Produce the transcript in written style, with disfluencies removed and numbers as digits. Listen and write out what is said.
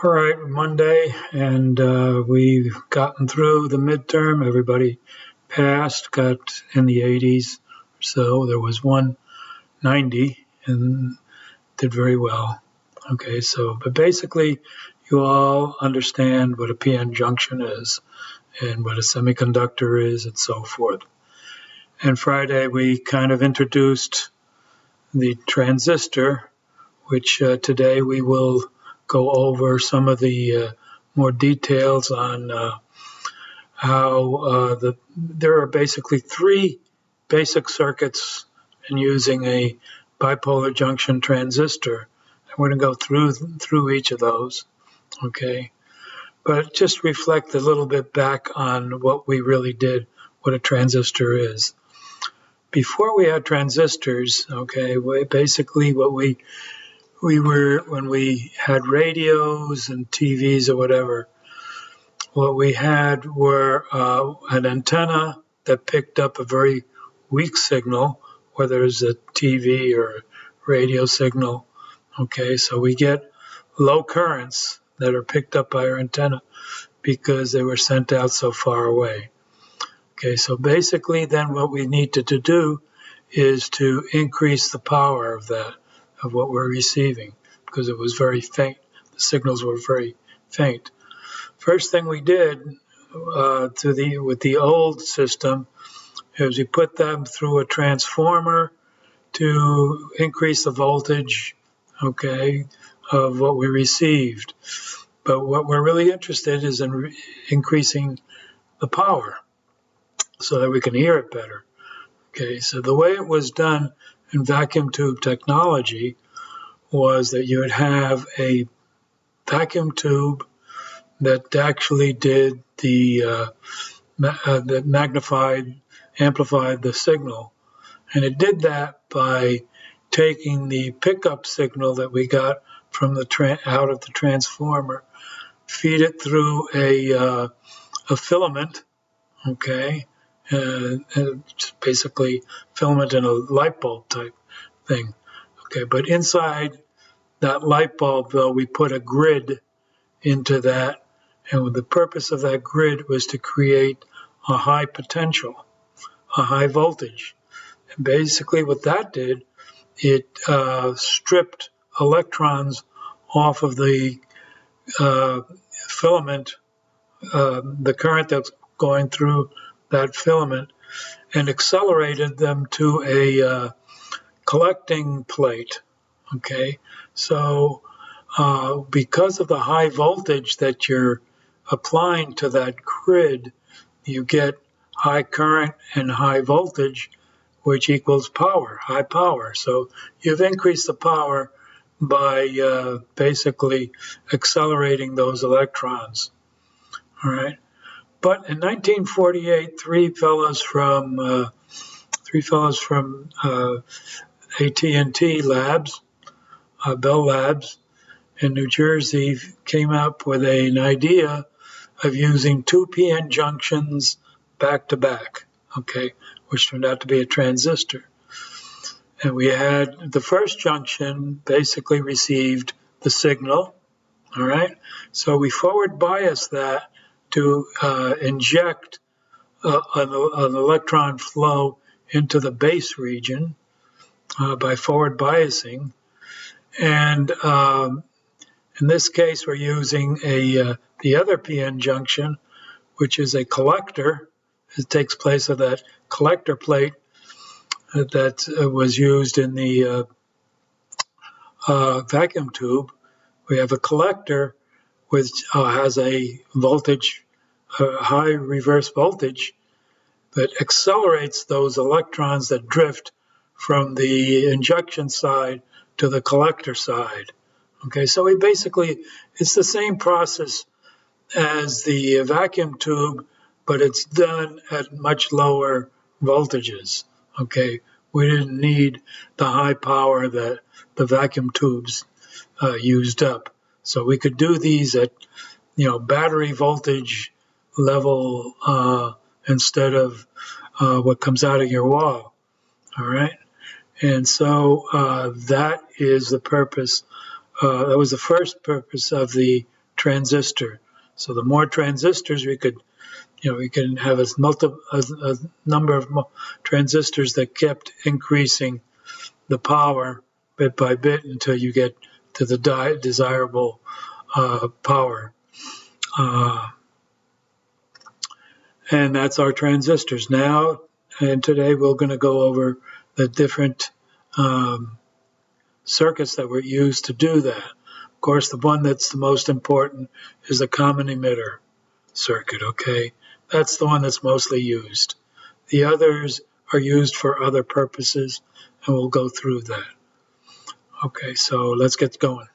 All right, Monday, and we've gotten through the midterm. Everybody passed, got in the 80s or so. There was 190 and did very well. Okay, but basically, you all understand what a PN junction is and what a semiconductor is and so forth. And Friday, we kind of introduced the transistor, which today we will go over some of the more details on how there are basically three basic circuits in using a bipolar junction transistor. And we're going to go through each of those, okay? But just reflect a little bit back on what we really did, what a transistor is. Before we had transistors, okay, basically what we were, when we had radios and TVs or whatever, what we had were an antenna that picked up a very weak signal, whether it's a TV or a radio signal. Okay, so we get low currents that are picked up by our antenna because they were sent out so far away. Okay, so basically then what we needed to do is to increase the power of that, of what we're receiving, because it was very faint. The signals were very faint. First thing we did with the old system is we put them through a transformer to increase the voltage, okay, of what we received. But what we're really interested is in increasing the power so that we can hear it better. Okay, so the way it was done in vacuum tube technology was that you would have a vacuum tube that actually did that amplified the signal. And it did that by taking the pickup signal that we got from out of the transformer, feed it through a filament, okay, basically filament in a light bulb type thing. Okay, but inside that light bulb, though, we put a grid into that, and the purpose of that grid was to create a high potential, a high voltage. And basically what that did, it stripped electrons off of the filament, the current that's going through that filament, and accelerated them to a collecting plate. Okay, so because of the high voltage that you're applying to that grid, you get high current and high voltage, which equals power, high power. So you've increased the power by basically accelerating those electrons. All right. But in 1948, three fellows from AT&T Labs, Bell Labs in New Jersey, came up with an idea of using two PN junctions back to back, okay, which turned out to be a transistor. And we had the first junction basically received the signal, all right? So we forward bias that to inject an electron flow into the base region by forward biasing. And in this case, we're using the other PN junction, which is a collector. It takes place of that collector plate that was used in the vacuum tube. We have a collector which has a voltage, high reverse voltage, that accelerates those electrons that drift from the injection side to the collector side. Okay, so it's the same process as the vacuum tube, but it's done at much lower voltages. Okay, we didn't need the high power that the vacuum tubes used up. So we could do these at, battery voltage level instead of what comes out of your wall. All right, and so that is the purpose. That was the first purpose of the transistor. So the more transistors we could, we can have a number of transistors that kept increasing the power bit by bit until you get to the desirable power. And that's our transistors. Now, and today we're going to go over the different circuits that were used to do that. Of course, the one that's the most important is the common emitter circuit, okay? That's the one that's mostly used. The others are used for other purposes, and we'll go through that. Okay, so let's get going.